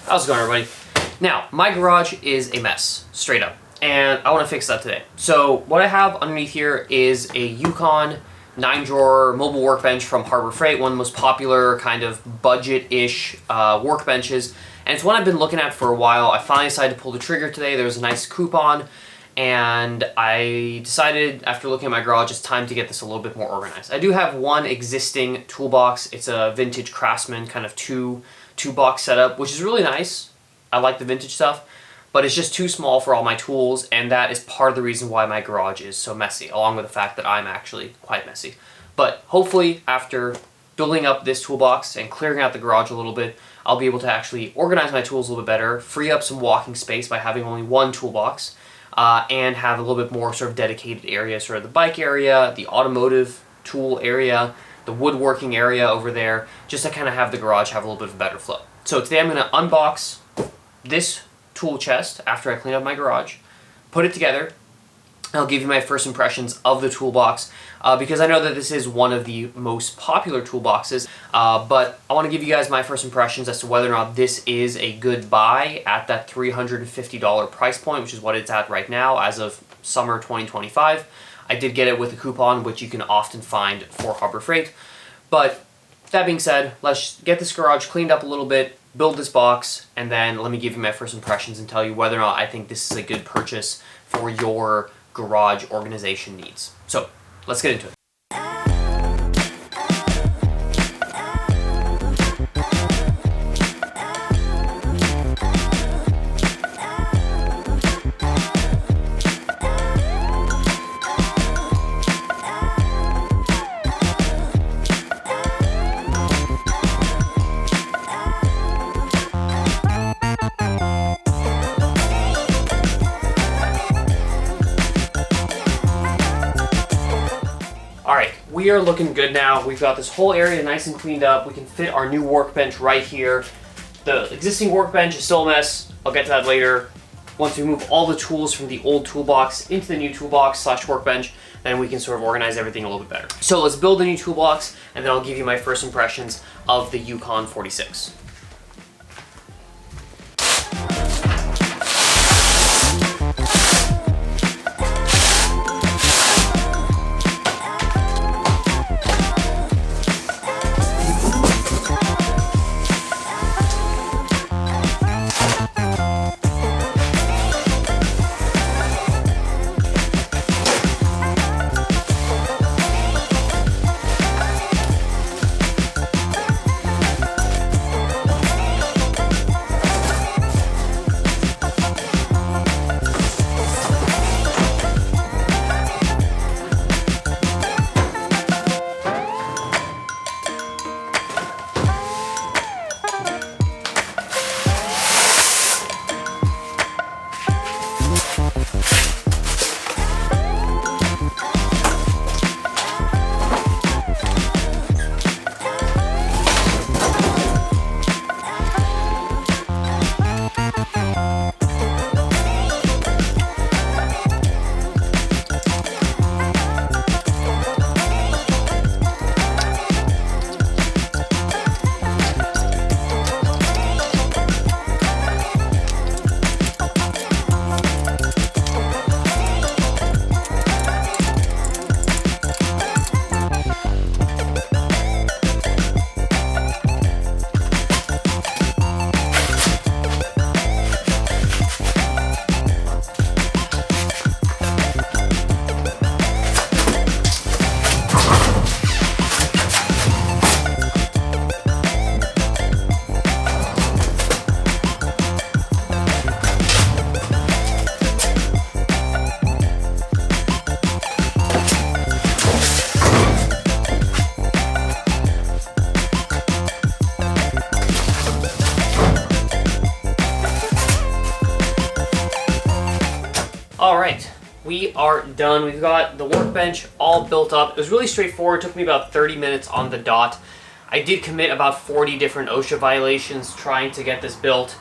How's it going, everybody? Now, my garage is a mess, straight up, and I want to fix that today. So what I have underneath here is a Yukon 9-drawer mobile workbench from Harbor Freight, one of the most popular kind of budget-ish workbenches, and it's one I've been looking at for a while. I finally decided to pull the trigger today. There was a nice coupon, and I decided after looking at my garage, it's time to get this a little bit more organized. I do have one existing toolbox. It's a vintage Craftsman kind of two-box setup, which is really nice. I like the vintage stuff, but it's just too small for all my tools, and that is part of the reason why my garage is so messy, along with the fact that I'm actually quite messy. But hopefully, after building up this toolbox and clearing out the garage a little bit, I'll be able to actually organize my tools a little bit better, free up some walking space by having only one toolbox, and have a little bit more sort of dedicated area, sort of the bike area, the automotive tool area, the woodworking area over there, just to kind of have the garage have a little bit of a better flow. So today I'm going to unbox this tool chest after I clean up my garage, put it together. I'll give you my first impressions of the toolbox because I know that this is one of the most popular toolboxes, but I want to give you guys my first impressions as to whether or not this is a good buy at that $350 price point, which is what it's at right now as of summer 2025. I did get it with a coupon, which you can often find for Harbor Freight. But that being said, let's get this garage cleaned up a little bit, build this box, and then let me give you my first impressions and tell you whether or not I think this is a good purchase for your garage organization needs. So let's get into it. Alright, we are looking good now. We've got this whole area nice and cleaned up. We can fit our new workbench right here. The existing workbench is still a mess. I'll get to that later. Once we move all the tools from the old toolbox into the new toolbox / workbench, then we can sort of organize everything a little bit better. So let's build a new toolbox, and then I'll give you my first impressions of the Yukon 46. Alright, we are done. We've got the workbench all built up. It was really straightforward. It took me about 30 minutes on the dot. I did commit about 40 different OSHA violations trying to get this built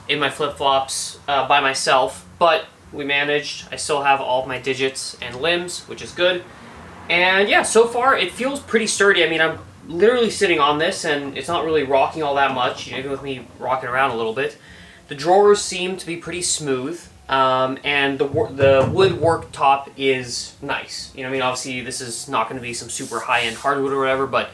in my flip-flops by myself, but we managed. I still have all of my digits and limbs, which is good. And yeah, so far it feels pretty sturdy. I mean, I'm literally sitting on this and it's not really rocking all that much, even with me rocking around a little bit. The drawers seem to be pretty smooth, and the woodwork top is nice. You know, I mean, obviously this is not going to be some super high-end hardwood or whatever, but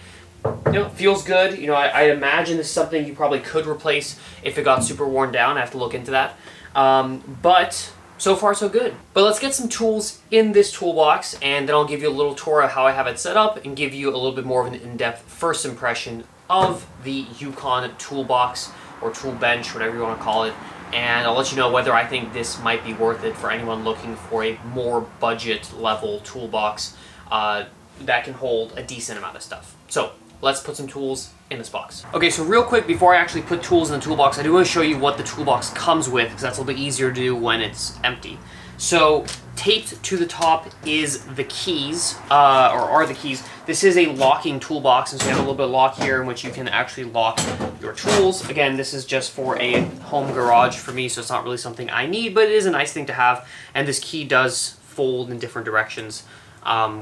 you know, it feels good. You know, I imagine this is something you probably could replace if it got super worn down. I have to look into that. But so far so good. But let's get some tools in this toolbox, and then I'll give you a little tour of how I have it set up and give you a little bit more of an in-depth first impression of the Yukon toolbox or tool bench, whatever you want to call it. And I'll let you know whether I think this might be worth it for anyone looking for a more budget level toolbox that can hold a decent amount of stuff. So let's put some tools in this box. Okay, so real quick, before I actually put tools in the toolbox, I do want to show you what the toolbox comes with, because that's a little bit easier to do when it's empty. So taped to the top is the keys, or are the keys. This is a locking toolbox, and so you have a little bit of lock here in which you can actually lock your tools. Again, this is just for a home garage for me, so it's not really something I need, but it is a nice thing to have. And this key does fold in different directions,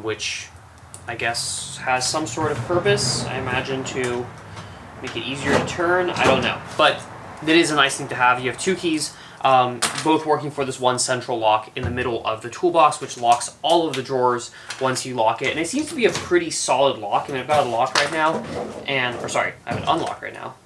which I guess has some sort of purpose, I imagine, to make it easier to turn. I don't know, but it is a nice thing to have. You have two keys, both working for this one central lock in the middle of the toolbox, which locks all of the drawers once you lock it. And it seems to be a pretty solid lock. I mean, I've got it locked right now, or sorry, I have it unlocked right now.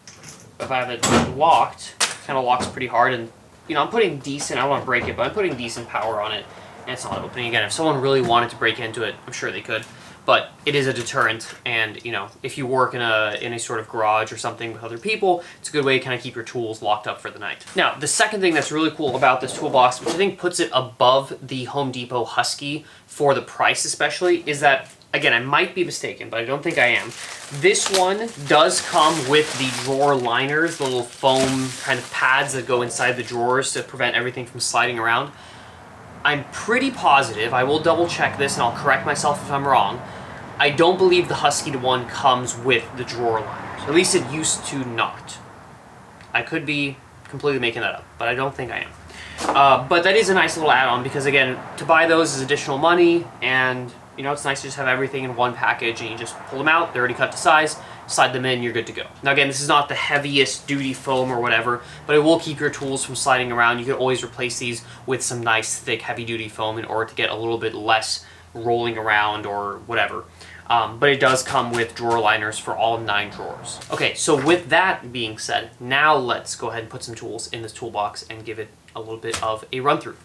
But if I have it locked, it kind of locks pretty hard, and you know, I'm putting decent, I don't want to break it, but I'm putting decent power on it, and it's not opening. Again, if someone really wanted to break into it, I'm sure they could. But it is a deterrent, and you know, if you work in a sort of garage or something with other people, it's a good way to kind of keep your tools locked up for the night. Now, the second thing that's really cool about this toolbox, which I think puts it above the Home Depot Husky for the price especially, is that, again, I might be mistaken, but I don't think I am. This one does come with the drawer liners, the little foam kind of pads that go inside the drawers to prevent everything from sliding around. I'm pretty positive, I will double check this and I'll correct myself if I'm wrong, I don't believe the Husky one comes with the drawer liners. At least it used to not. I could be completely making that up, but I don't think I am. But that is a nice little add-on because, again, to buy those is additional money, and you know, it's nice to just have everything in one package and you just pull them out, they're already cut to size, slide them in, you're good to go. Now again, this is not the heaviest duty foam or whatever, but it will keep your tools from sliding around. You can always replace these with some nice thick heavy duty foam in order to get a little bit less rolling around or whatever. But it does come with drawer liners for all 9 drawers. Okay, so with that being said, now let's go ahead and put some tools in this toolbox and give it a little bit of a run through.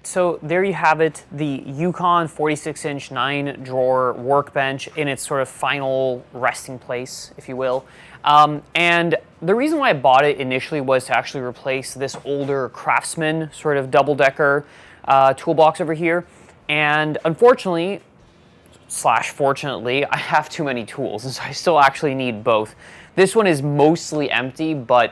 So there you have it, the Yukon 46-inch 9-drawer workbench in its sort of final resting place, if you will. And the reason why I bought it initially was to actually replace this older Craftsman sort of double-decker toolbox over here. And unfortunately, /fortunately, I have too many tools, and so I still actually need both. This one is mostly empty, but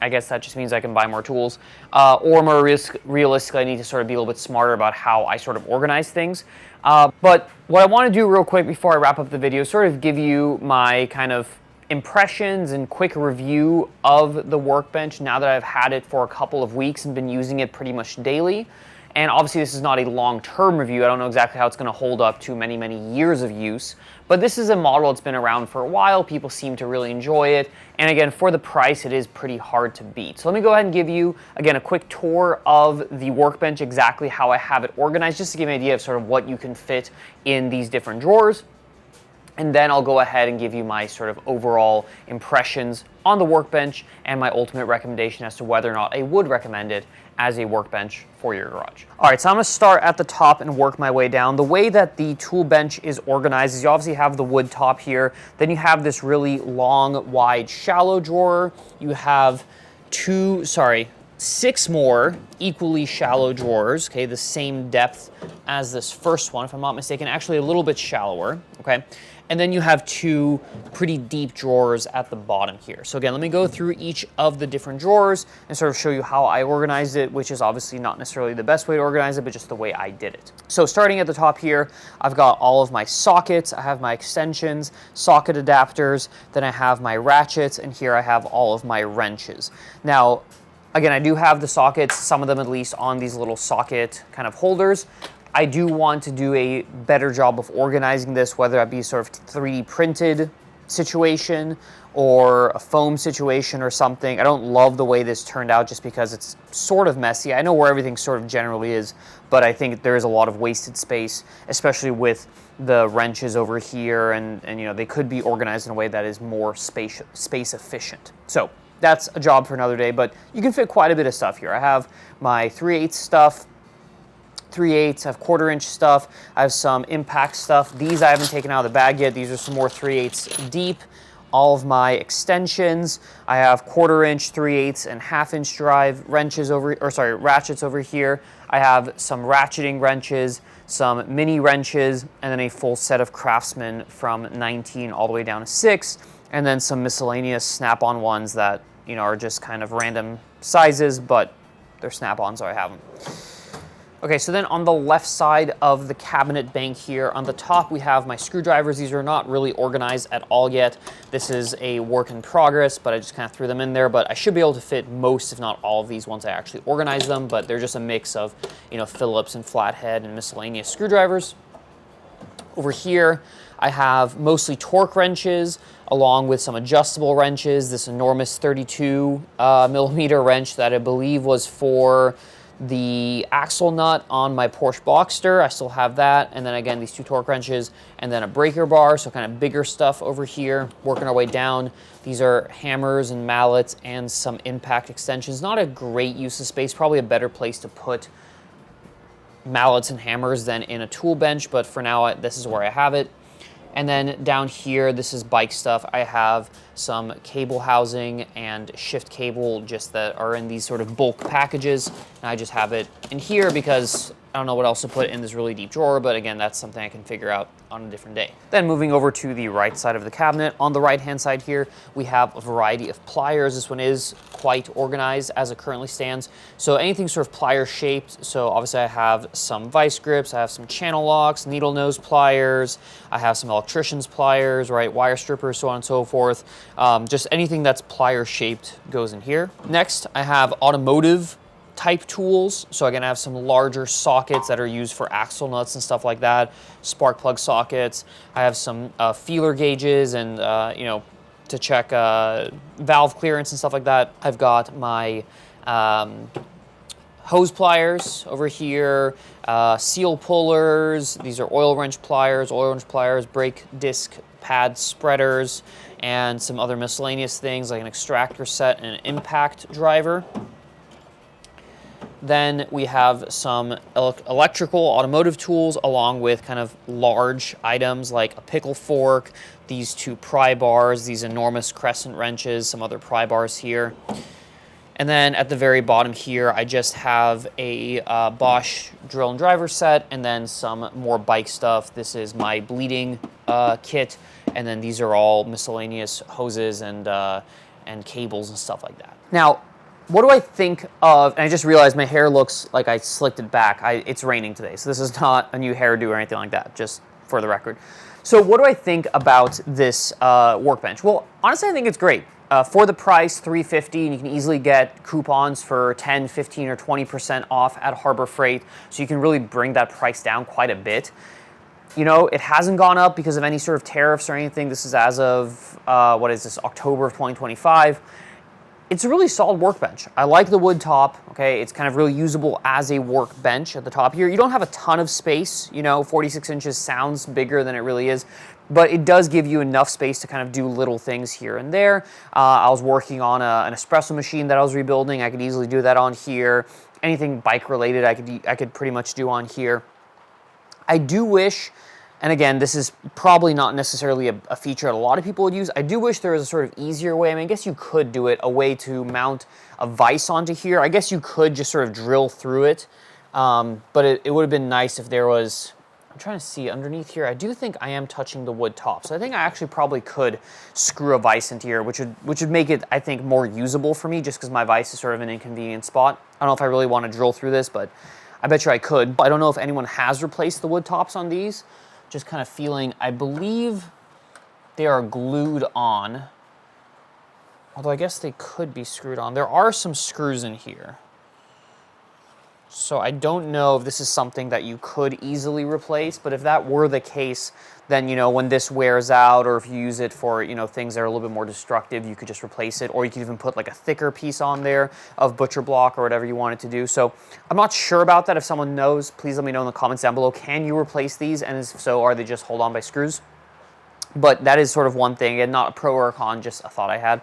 I guess that just means I can buy more tools. Or more realistically, I need to sort of be a little bit smarter about how I sort of organize things. But what I want to do real quick before I wrap up the video is sort of give you my kind of impressions and quick review of the Workbench now that I've had it for a couple of weeks and been using it pretty much daily. And obviously this is not a long-term review. I don't know exactly how it's going to hold up to many, many years of use. But this is a model that's been around for a while. People seem to really enjoy it. And again, for the price, it is pretty hard to beat. So let me go ahead and give you, again, a quick tour of the Workbench, exactly how I have it organized, just to give you an idea of sort of what you can fit in these different drawers. And then I'll go ahead and give you my sort of overall impressions on the Workbench and my ultimate recommendation as to whether or not I would recommend it as a workbench for your garage. All right, so I'm gonna start at the top and work my way down. The way that the tool bench is organized is you obviously have the wood top here, then you have this really long, wide, shallow drawer. You have 6 more equally shallow drawers, okay, the same depth as this first one, if I'm not mistaken, actually a little bit shallower, okay? And then you have two pretty deep drawers at the bottom here. So again, let me go through each of the different drawers and sort of show you how I organized it, which is obviously not necessarily the best way to organize it, but just the way I did it. So starting at the top here, I've got all of my sockets, I have my extensions, socket adapters, then I have my ratchets, and here I have all of my wrenches. Now, again, I do have the sockets, some of them at least, on these little socket kind of holders. I do want to do a better job of organizing this, whether that be sort of 3D printed situation or a foam situation or something. I don't love the way this turned out just because it's sort of messy. I know where everything sort of generally is, but I think there is a lot of wasted space, especially with the wrenches over here, and you know, they could be organized in a way that is more space efficient. So that's a job for another day, but you can fit quite a bit of stuff here. I have my 3/8 stuff, 3/8, I have 1/4 inch stuff, I have some impact stuff. These I haven't taken out of the bag yet. These are some more 3/8 deep. All of my extensions, I have 1/4 inch, 3/8, and 1/2 inch drive wrenches ratchets over here. I have some ratcheting wrenches, some mini wrenches, and then a full set of Craftsman from 19 all the way down to 6, and then some miscellaneous snap-on ones that, you know, are just kind of random sizes, but they're snap-on, so I have them. Okay, so then on the left side of the cabinet bank here, on the top we have my screwdrivers. These are not really organized at all yet. This is a work in progress, but I just kind of threw them in there. But I should be able to fit most, if not all of these once I actually organize them. But they're just a mix of, you know, Phillips and flathead and miscellaneous screwdrivers. Over here, I have mostly torque wrenches along with some adjustable wrenches. This enormous 32 millimeter wrench that I believe was for the axle nut on my Porsche Boxster. I still have that. And then again, these two torque wrenches and then a breaker bar. So kind of bigger stuff over here, working our way down. These are hammers and mallets and some impact extensions. Not a great use of space, probably a better place to put mallets and hammers than in a tool bench, but for now, this is where I have it. And then down here, this is bike stuff. I have some cable housing and shift cable just that are in these sort of bulk packages. And I just have it in here because I don't know what else to put in this really deep drawer, but again, that's something I can figure out on a different day. Then moving over to the right side of the cabinet, on the right-hand side here, we have a variety of pliers. This one is quite organized as it currently stands. So anything sort of plier shaped. So obviously I have some vice grips, I have some channel locks, needle nose pliers, I have some electrician's pliers, right, wire strippers, so on and so forth. Just anything that's plier shaped goes in here. Next, I have automotive type tools. So again, I have some larger sockets that are used for axle nuts and stuff like that, spark plug sockets. I have some feeler gauges and, you know, to check valve clearance and stuff like that. I've got my hose pliers over here, seal pullers. These are oil wrench pliers, brake disc pad spreaders, and some other miscellaneous things like an extractor set and an impact driver. Then we have some electrical automotive tools along with kind of large items like a pickle fork, these two pry bars, these enormous crescent wrenches, some other pry bars here. And then at the very bottom here, I just have a Bosch drill and driver set and then some more bike stuff. This is my bleeding kit, and then these are all miscellaneous hoses and cables and stuff like that. Now, what do I think of, and I just realized my hair looks like I slicked it back. It's raining today, so this is not a new hairdo or anything like that, just for the record. So what do I think about this workbench? Well, honestly, I think it's great. For the price, $350, and you can easily get coupons for 10, 15, or 20% off at Harbor Freight, so you can really bring that price down quite a bit. You know, it hasn't gone up because of any sort of tariffs or anything. This is as of, October of 2025. It's a really solid workbench. I like the wood top, okay? It's kind of really usable as a workbench at the top here. You don't have a ton of space, you know, 46 inches sounds bigger than it really is, but it does give you enough space to kind of do little things here and there. I was working on an espresso machine that I was rebuilding. I could easily do that on here. Anything bike related I could pretty much do on here. I do wish, and again, this is probably not necessarily a feature that a lot of people would use. I do wish there was a sort of easier way. I mean, I guess you could do it, a way to mount a vise onto here. I guess you could just sort of drill through it, but it would have been nice if there was I'm trying to see underneath here. I do think I am touching the wood top. So I think I actually probably could screw a vise into here, which would make it, I think, more usable for me just because my vise is sort of an inconvenient spot. I don't know if I really want to drill through this, but I bet you I could. I don't know if anyone has replaced the wood tops on these. Just kind of feeling, I believe they are glued on. Although I guess they could be screwed on. There are some screws in here. So I don't know if this is something that you could easily replace, but if that were the case, then, you know, when this wears out, or if you use it for, you know, things that are a little bit more destructive, you could just replace it, or you could even put like a thicker piece on there of butcher block or whatever you want it to do. So I'm not sure about that. If someone knows, please let me know in the comments down below. Can you replace these? And if so, are they just hold on by screws? But that is sort of one thing, and not a pro or a con, just a thought I had.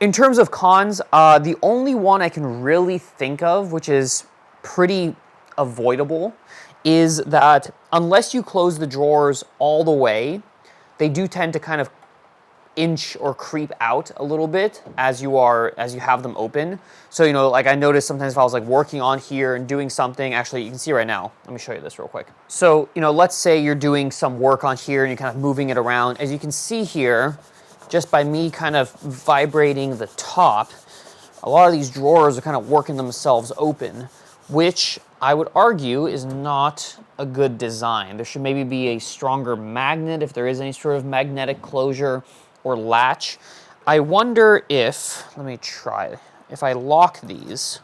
In terms of cons, the only one I can really think of, which is pretty avoidable, is that unless you close the drawers all the way, they do tend to kind of inch or creep out a little bit as you have them open. So, you know, like I noticed sometimes if I was like working on here and doing something, actually you can see right now, let me show you this real quick. So, you know, let's say you're doing some work on here and you're kind of moving it around. As you can see here, just by me kind of vibrating the top, a lot of these drawers are kind of working themselves open, which I would argue is not a good design. There should maybe be a stronger magnet if there is any sort of magnetic closure or latch. I wonder if, let me try, if I lock these,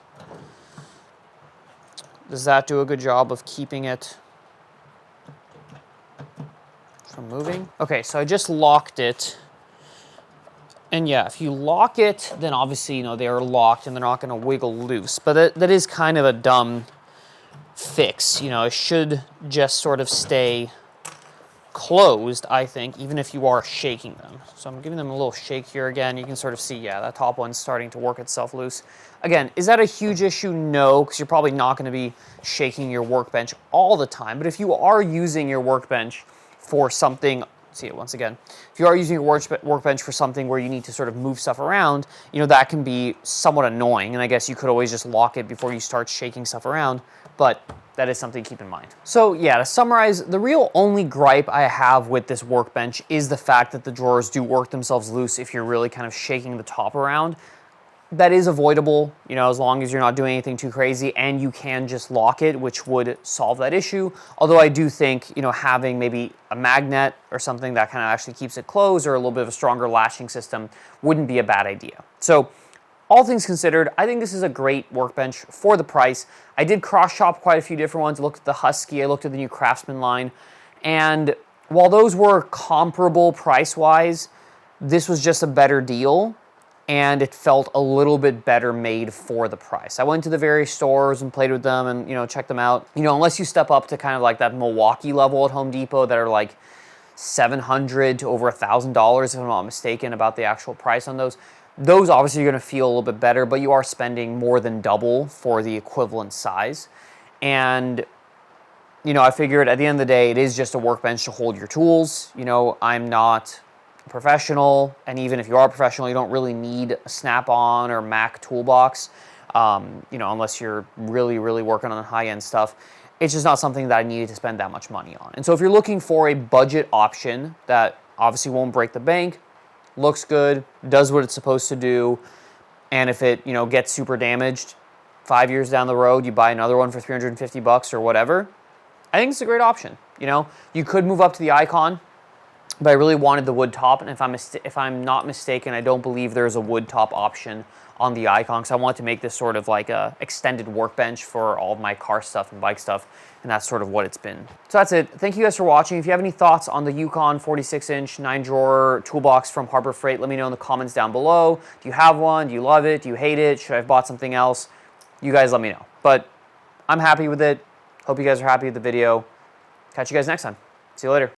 does that do a good job of keeping it from moving? Okay, so I just locked it. And yeah, if you lock it, then obviously, you know, they are locked and they're not going to wiggle loose. But that is kind of a dumb fix. You know, it should just sort of stay closed, I think, even if you are shaking them. So I'm giving them a little shake here again. You can sort of see, yeah, that top one's starting to work itself loose. Again, is that a huge issue? No, because you're probably not going to be shaking your workbench all the time. But if you are using your workbench for something, see it once again. If you are using your workbench for something where you need to sort of move stuff around, you know, that can be somewhat annoying. And I guess you could always just lock it before you start shaking stuff around, but that is something to keep in mind. So yeah, to summarize, the real only gripe I have with this workbench is the fact that the drawers do work themselves loose if you're really kind of shaking the top around. That is avoidable, you know, as long as you're not doing anything too crazy, and you can just lock it, which would solve that issue. Although I do think, you know, having maybe a magnet or something that kind of actually keeps it closed, or a little bit of a stronger latching system, wouldn't be a bad idea. So all things considered, I think this is a great workbench for the price. I did cross-shop quite a few different ones. I looked at the Husky, I looked at the new Craftsman line, and while those were comparable price-wise, this was just a better deal, and it felt a little bit better made for the price. I went to the various stores and played with them and, you know, checked them out. You know, unless you step up to kind of like that Milwaukee level at Home Depot that are like $700 to over $1,000, if I'm not mistaken, about the actual price on those. Those obviously you're gonna feel a little bit better, but you are spending more than double for the equivalent size. And, you know, I figured at the end of the day, it is just a workbench to hold your tools. You know, I'm not professional, and even if you are professional, you don't really need a Snap-on or Mac toolbox, you know, unless you're really, really working on high-end stuff. It's just not something that I needed to spend that much money on. And so if you're looking for a budget option that obviously won't break the bank, looks good, does what it's supposed to do, and if it, you know, gets super damaged 5 years down the road, you buy another one for 350 bucks or whatever, I think it's a great option. You know, you could move up to the Icon, but I really wanted the wood top, and if I'm not mistaken, I don't believe there's a wood top option on the Icon, because I want to make this sort of like a extended workbench for all of my car stuff and bike stuff, and that's sort of what it's been. So that's it. Thank you guys for watching. If you have any thoughts on the Yukon 46-inch 9-drawer toolbox from Harbor Freight, let me know in the comments down below. Do you have one? Do you love it? Do you hate it? Should I have bought something else? You guys let me know. But I'm happy with it. Hope you guys are happy with the video. Catch you guys next time. See you later.